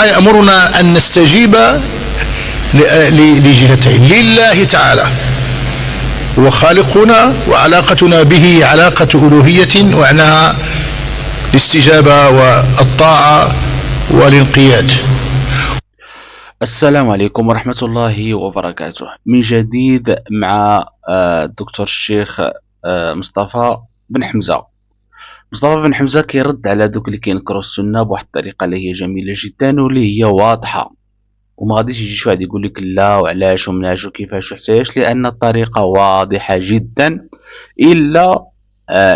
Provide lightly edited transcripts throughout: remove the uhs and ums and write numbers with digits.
الله يأمرنا أن نستجيب لجهتين: لله تعالى وخالقنا، وعلاقتنا به علاقة ألوهية وعناها الاستجابة والطاعة والانقياد. السلام عليكم ورحمة الله وبركاته. من جديد مع الدكتور الشيخ مصطفى بن حمزة. مصطفى بن حمزة كيرد على دوك اللي كينكروا السنة بواحد الطريقة اللي هي جميلة جدا واللي هي واضحة، وما غاديش يجي شي واحد يقول لك لا وعلاش ومناش وكيفاش وحتاش، لأن الطريقة واضحة جدا، إلا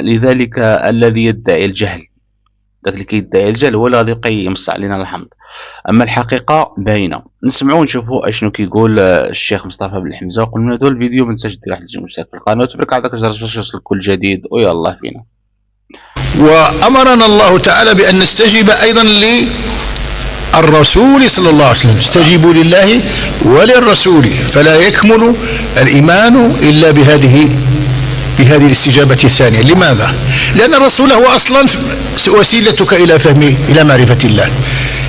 لذلك الذي يدعي الجهل. داك اللي كيدعي الجهل هو اللي غادي يبقى يمص علينا الحمض، اما الحقيقه باينه. نسمعوا ونشوفوا اشنو كيقول الشيخ مصطفى بن حمزه. وقبل ما ندوز الفيديو ما تنساش دير واحد المشترك في القناه وتبارك على الجرس باش يوصلك كل جديد، ويلا فينا. وأمرنا الله تعالى بأن نستجيب أيضا للرسول صلى الله عليه وسلم: استجيبوا لله وللرسول، فلا يكمل الإيمان إلا بهذه الاستجابة الثانية. لماذا؟ لأن الرسول هو أصلا وسيلتك إلى فهم إلى معرفة الله.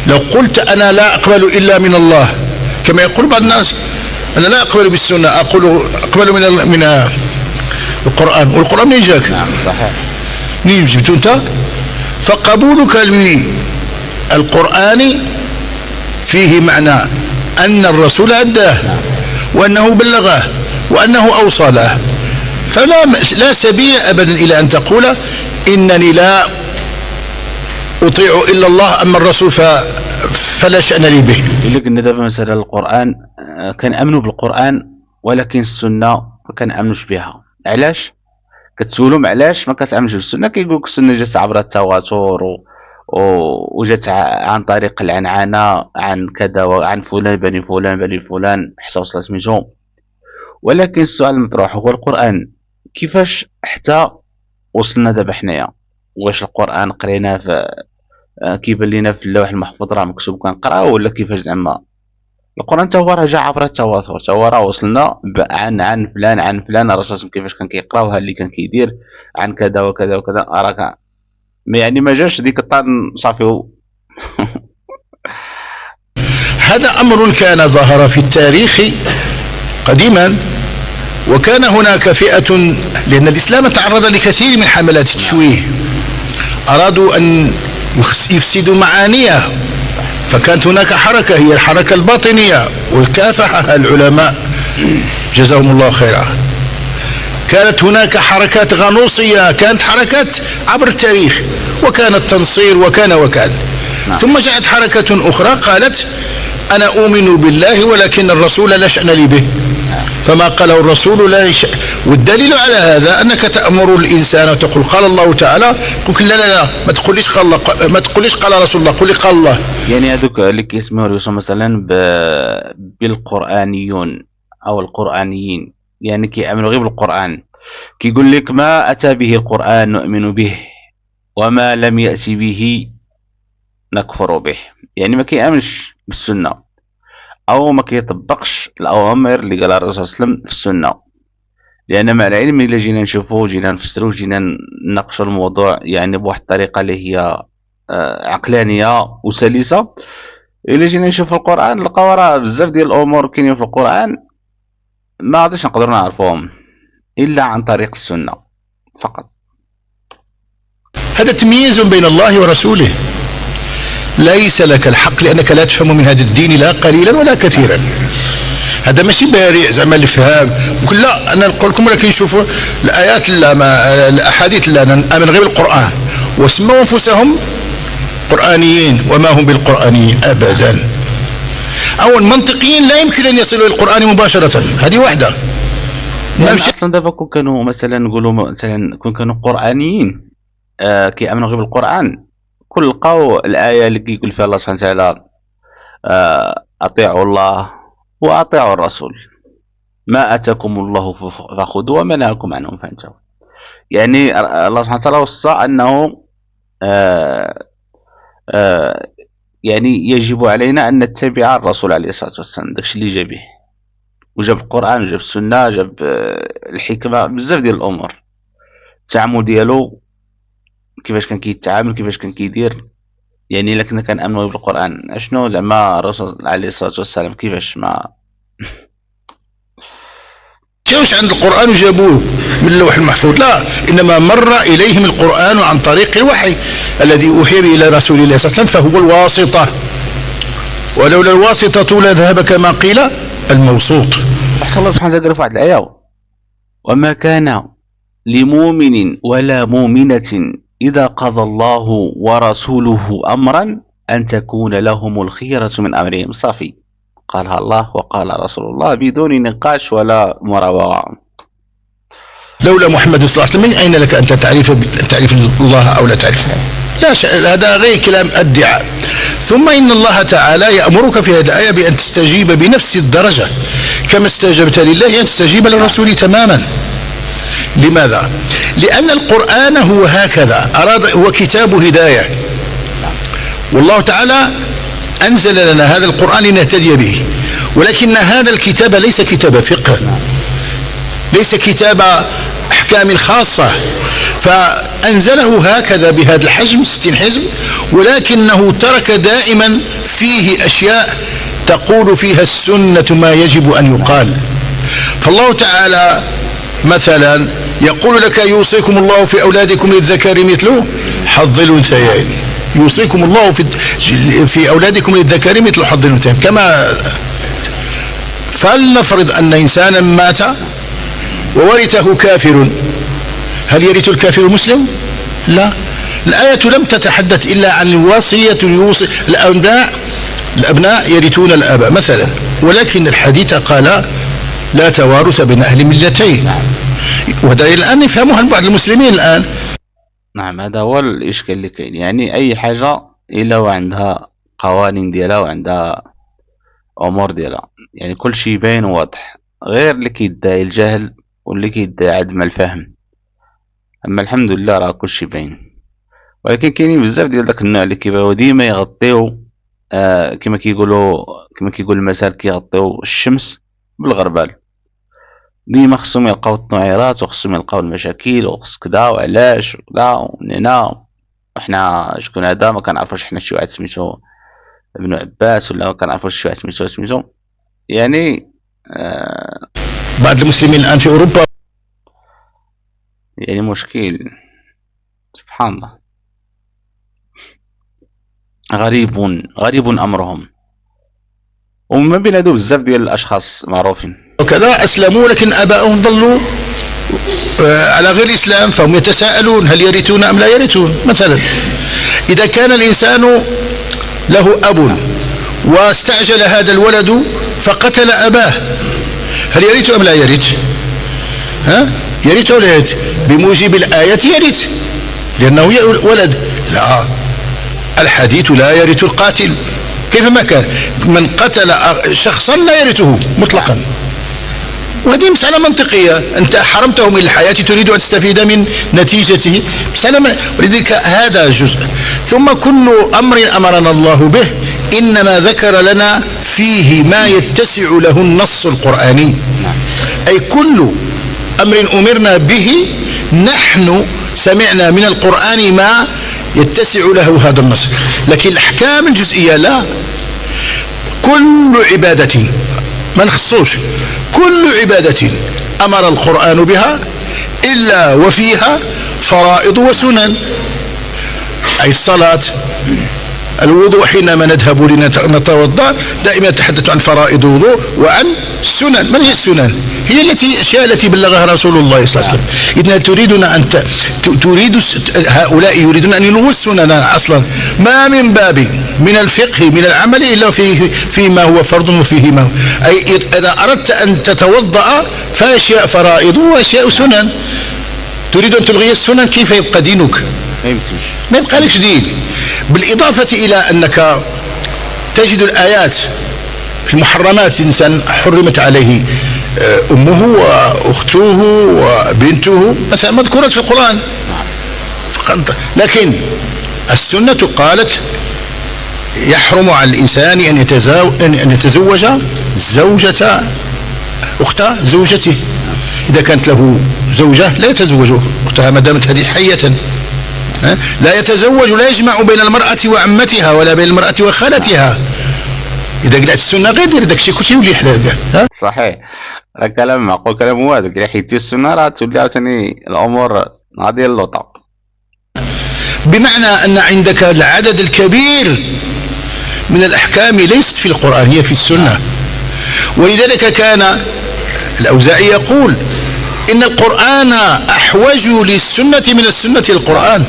لو قلت أنا لا أقبل إلا من الله، كما يقول بعض الناس أنا لا أقبل بالسنة، أقبل من القرآن، والقرآن منين جاك؟ نعم صحيح، منين جبته أنت؟ فقبولك للقرآن فيه معنى أن الرسول أداه، وأنه بلغه، وأنه أوصله. فلا سبيل أبدا إلى أن تقول إنني لا أطيع إلا الله، أما الرسول فلا شأن لي به. يقول لك إن دابا مثلا القرآن كان أمنوا بالقرآن، ولكن السنة ما كان أمنوش بها. علاش؟ كتسولهم علاش ما كتعملش بالسنة، كيقول لك السنة جات عبر التواتر وجات عن طريق العنعنة، عن كذا وعن فلان بني فلان بني فلان حتى وصلت سميتهم. ولكن السؤال المطروح هو القرآن كيفاش حتى وصلنا دابا حنايا؟ واش القرآن قريناه في كيبان لينا في اللوح المحفوظ راه مكتوب كنقراو، ولا كيفاش زعما؟ القرآن تا هو راه جا عبر التواتر، تا هو راه وصلنا عن فلان عن فلان، الرسول كيفاش كان كيقرا وها اللي كان كيدير عن كذا وكذا وكذا، راه يعني ما جاش ديك الطن صافي. هذا أمر كان ظهر في التاريخ قديما، وكان هناك فئة، لأن الإسلام تعرض لكثير من حملات التشويه، أرادوا أن يفسدوا معانيه، فكانت هناك حركة هي الحركة الباطنية، وكافحها العلماء جزاهم الله خيرا. كانت هناك حركات غنوصية، كانت حركات عبر التاريخ، وكان التنصير وكان ثم جاءت حركة أخرى قالت أنا أؤمن بالله ولكن الرسول لا شأن لي به، فما قاله الرسول لا والدليل على هذا أنك تأمر الإنسان وتقول قال الله تعالى، قل لا ما تقوليش قال الله، ما تقوليش قال رسول الله، قل لي قال الله. يعني هذوك اللي كيسموا ريوسهم مثلا بالقرآنيون أو القرآنيين، يعني كيأمنوا غير بالقرآن، كيقول لك ما أتى به القرآن نؤمن به وما لم يأتي به نكفر به. يعني ما كيأمنش بالسنة أو ما كيطبقش الأوامر اللي قالها الرسول صلى الله عليه وسلم في السنة. لأن مع العلم إلا جينا نشوفوه جينا نفسروه جينا نناقشوا الموضوع يعني بواحد الطريقة اللي هي عقلانية وسلسة، إلا جينا نشوف القرآن نلقاو راه بزاف ديال الأمور كاينين في القرآن ما غاديش نقدروا نعرفوهم إلا عن طريق السنة فقط. هذا تمييز بين الله ورسوله، ليس لك الحق لأنك لا تفهم من هذا الدين لا قليلا ولا كثيرا. هذا ماشي بارئ زعما الافهام، نقول لا انا نقول لكم ولكن شوفوا الايات لا الاحاديث لا نامن غير بالقران، وسموا انفسهم قرانيين وما هم بالقرانيين ابدا. او المنطقيين لا يمكن ان يصلوا الى القران مباشره، هذه واحده. اصلا دابا كون كانوا مثلا نقولوا مثلا كون كانوا قرانيين كيامنوا غير بالقران، كل لقاو الايه اللي كيقول فيها الله سبحانه وتعالى اطيعوا الله واطيعوا الرسول، ما اتاكم الله فخذوه وما نهاكم عنه فانتهوا. يعني الله سبحانه وتعالى وصى انه يعني يجب علينا ان نتبع الرسول عليه الصلاه والسلام، داكشي اللي جا به، وجاب القران وجاب السنه جاب الحكمه، بزاف ديال الامور، التعامل ديالو كيفاش كان كيتعامل كيفاش كان كيدير يعني لكن كنأمنوا بالقرآن اشنو زعما الرسول عليه الصلاة والسلام كيفاش ما جاوش عند القرآن وجابوه من اللوح المحفوظ، لا، إنما مر إليهم القرآن عن طريق الوحي الذي أوحي به إلى رسول الله صلى الله عليه وسلم، فهو الواسطة، ولولا الواسطة لذهب كما قيل الموسوط. حتى الله سبحانه وتعالى قال في واحد الآية: وما كان لمؤمن ولا مؤمنة إذا قضى الله ورسوله أمرا أن تكون لهم الخيرة من أمرهم. صافي، قالها الله وقال رسول الله بدون نقاش ولا مراوغة. لولا محمد صلى الله عليه وسلم أين لك أن تعرف الله أو لا تعرف؟ لا، هذا غير كلام ادعاء. ثم إن الله تعالى يأمرك في هذه الآية بأن تستجيب بنفس الدرجة كما استجبت لله أن تستجيب للرسول تماما. لماذا؟ لأن القرآن هو هكذا، هو كتاب هداية، والله تعالى أنزل لنا هذا القرآن لنهتدي به، ولكن هذا الكتاب ليس كتاب فقه، ليس كتاب أحكام خاصة، فأنزله هكذا بهذا الحجم 60 حزب، ولكنه ترك دائما فيه أشياء تقول فيها السنة ما يجب أن يقال. فالله تعالى مثلا يقول لك: يوصيكم الله في أولادكم للذكر مثل حظ الأنثيين. يوصيكم الله في أولادكم للذكر مثل حظ الأنثيين. كما فلنفرض أن إنسانا مات وورثه كافر، هل يرث الكافر المسلم؟ لا. الآية لم تتحدث إلا عن الوصية يوصي الأبناء يرثون الآباء مثلا، ولكن الحديث قال: لا توارث بين أهل ملتين. وهذا الآن يفهمها بعض المسلمين الآن. نعم، هذا هو الإشكال اللي كاين. يعني أي حاجة إلا وعندها قوانين ديالها وعندها أمور ديالها، يعني كل شيء باين وواضح، غير اللي كيدعي الجهل واللي كيدعي عدم الفهم. أما الحمد لله راه كل شيء باين. ولكن كاينين بزاف ديال داك النوع اللي كيبغيو ديما يغطيو كما كيقول المثل كيغطيو الشمس بالغربال. ديما خصهم يلقاو التنويرات وخصهم يلقاو المشاكل وخص كدا وعلاش وكدا ومننا. وحنا شكون هذا ما كنعرفوش، حنا شي واحد سميتو ابن عباس ولا ما كنعرفوش شي واحد سميتو يعني بعض المسلمين الآن في أوروبا يعني مشكل. سبحان الله، غريب أمرهم. ومن بين هادو بزاف ديال الأشخاص معروفين وكذا أسلموا، لكن آباؤهم ضلوا على غير الإسلام، فهم يتساءلون: هل يرثون أم لا يرثون؟ مثلا إذا كان الإنسان له أب واستعجل هذا الولد فقتل أباه، هل يرث أم لا يرث؟ يرث أو لا يرث؟ بموجب الآية يرث لأنه ولد. لا، الحديث: لا يرث القاتل. كيفما كان من قتل شخصا لا يرثه مطلقا، وهذه مسألة منطقية. أنت حرمته من الحياة تريد أن تستفيد من نتيجته، ولذلك هذا جزء. ثم كل أمر أمرنا الله به إنما ذكر لنا فيه ما يتسع له النص القرآني، أي كل أمر أمرنا به نحن سمعنا من القرآن ما يتسع له هذا النص. لكن الأحكام الجزئية لا. كل عبادة ما نخصوش، كل عبادة أمر القرآن بها إلا وفيها فرائض وسنن، أي الصلاة، الوضوء. حينما نذهب لنتوضأ دائما نتحدث عن فرائض الوضوء وعن السنن. من هي السنن؟ هي الأشياء التي بلغها رسول الله صلى الله عليه وسلم. إذن تريدنا هؤلاء يريدون أن يلغوا السنن أصلا. ما من باب من الفقه من العمل إلا فيما هو فرض وفيه ما هو. أي إذا أردت أن تتوضأ فأشياء فرائض وأشياء سنن. تريد أن تلغي السنن، كيف يبقى دينك؟ ما يبقى لك دين. بالإضافة إلى أنك تجد الآيات في المحرمات، إنسان حرمت عليه أمه وأخته وبنته مثلا مذكورة في القرآن، لكن السنة قالت يحرم على الإنسان أن يتزوج زوجة أخت زوجته. إذا كانت له زوجة لا يتزوج أختها ما دامت هذه حية. لا يتزوج، لا يجمع بين المرأة وعمتها ولا بين المرأة وخالتها. إذا قلعت السنة غير دير داكشي كلشي يولي حلال كاع. صحيح، راه كلام معقول، كلام واعر. إلا حيدتي السنة راه تولي عاوتاني الأمور غادي اللوطة. بمعنى أن عندك العدد الكبير من الأحكام ليست في القرآن، هي في السنة. ولذلك كان الأوزاعي يقول إن القرآن أحوج للسنة من السنة للقرآن.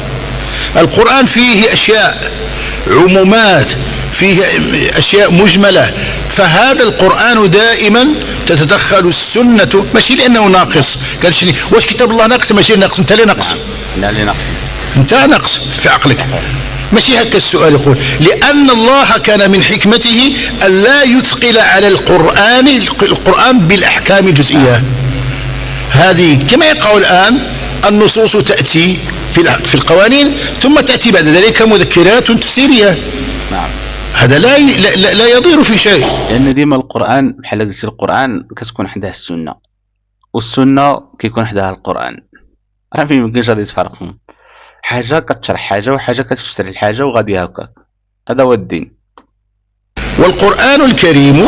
القرآن فيه أشياء عمومات، فيه أشياء مجملة، فهذا القرآن دائما تتدخل السنة، ماشي لأنه ناقص. قال شنو واش كتاب الله ناقص؟ ماشي ناقص، انت اللي ناقص. لا اللي ناقص، انت ناقص في عقلك. ماشي هكا السؤال. يقول لأن الله كان من حكمته ألا يثقل على القرآن بالأحكام الجزئية. هذه كما يقع الآن النصوص تأتي في القوانين، ثم تأتي بعد ذلك مذكرات تفسيرية. نعم. هذا لا يضير في شيء. لأن ديما القرآن بحال قلت، القرآن كتكون حداه السنة، والسنة كيكون حداها القرآن. راه ما يمكنش غادي تفرقهم، حاجة كتشرح حاجة وحاجة كتفسر الحاجة وغادي هكاك. هذا هو الدين. والقرآن الكريم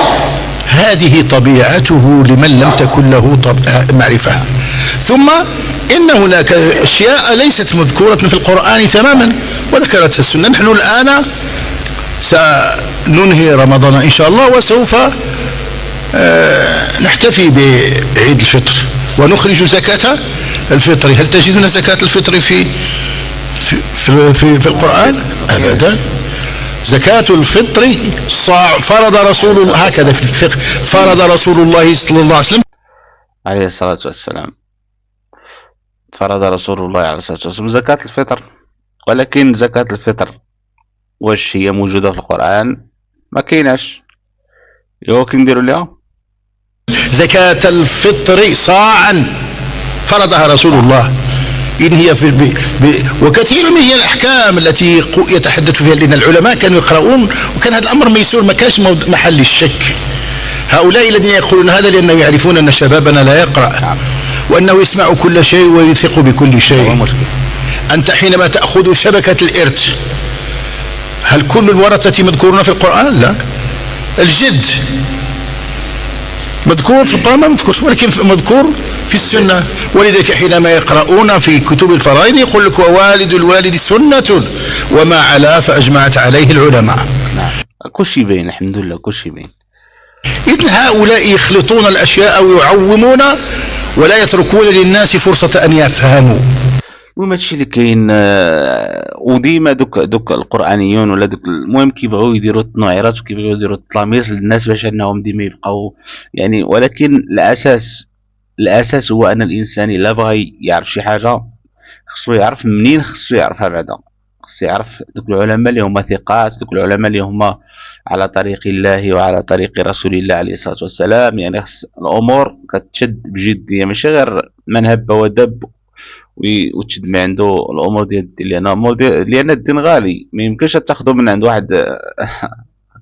هذه طبيعته لمن لم تكن له معرفة. ثم إن هناك أشياء ليست مذكورة في القرآن تماما وذكرتها السنة. نحن الآن سننهي رمضان إن شاء الله، وسوف نحتفي بعيد الفطر ونخرج زكاة الفطر. هل تجدون زكاة الفطر في القرآن؟ أبدا. زكاة الفطر فرض رسول الله، هكذا في الفقه، فرض رسول الله صلى الله عليه وسلم عليه الصلاة والسلام، فرض رسول الله عليه الصلاة والسلام زكاة الفطر. ولكن زكاة الفطر واش هي موجودة في القرآن؟ ما كايناش. يو كنديروا لها زكاة الفطر صاعا فرضها رسول الله. إن هي وكثير من هي الأحكام التي يتحدث فيها، لأن العلماء كانوا يقرؤون وكان هذا الأمر ميسور، ما كانش محل الشك. هؤلاء الذين يقولون هذا لأنهم يعرفون أن شبابنا لا يقرأ، وأنه يسمع كل شيء ويثق بكل شيء. أنت حينما تأخذ شبكة الإرث، هل كل الورثة مذكورون في القرآن؟ لا. الجد مذكور في القرآن؟ ما مذكور، ولكن مذكور في السنة. ولذلك حينما يقرؤون في كتب الفرائض يقول لك ووالد الوالد سنة وما علا فأجمعت عليه العلماء. نعم، كل شيء باين الحمد لله، كل شيء باين. إذن هؤلاء يخلطون الأشياء ويعومون ولا يتركون للناس فرصة أن يفهموا. المهم هادشي اللي كاين. وديما دوك القرانيون ولا دوك المهم كيبغيو يديروا التنويرات وكيبغيو يديروا التلاميذ للناس باش انهم ديما يبقاو يعني. ولكن الاساس هو ان الانسان الا بغى يعرف شي حاجه خصو يعرف منين خصو يعرفها. بعدا خصو يعرف دوك العلماء اللي هما ثقات، دوك العلماء اللي هما على طريق الله وعلى طريق رسول الله عليه الصلاه والسلام. يعني خص الامور كتشد بجديه، ماشي غير من هب ودب وتشد من عنده الامور ديال الدين. لان الدين غالي، ما يمكنش تاخذه من عند واحد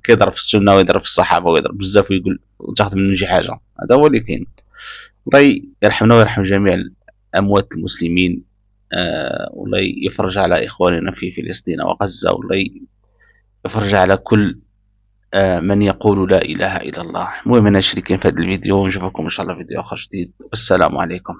كيضرب في السنه ويضرب في الصحابه ويضرب بزاف ويقول وتاخذ منه شي حاجه. هذا هو اللي كاين. الله يرحمنا ويرحم جميع اموات المسلمين. والله يفرج على اخواننا في فلسطين وغزه، والله يفرج على كل من يقول لا اله الا الله. المهم انا شريكين في هذا الفيديو، ونشوفكم ان شاء الله في فيديو اخر جديد. والسلام عليكم.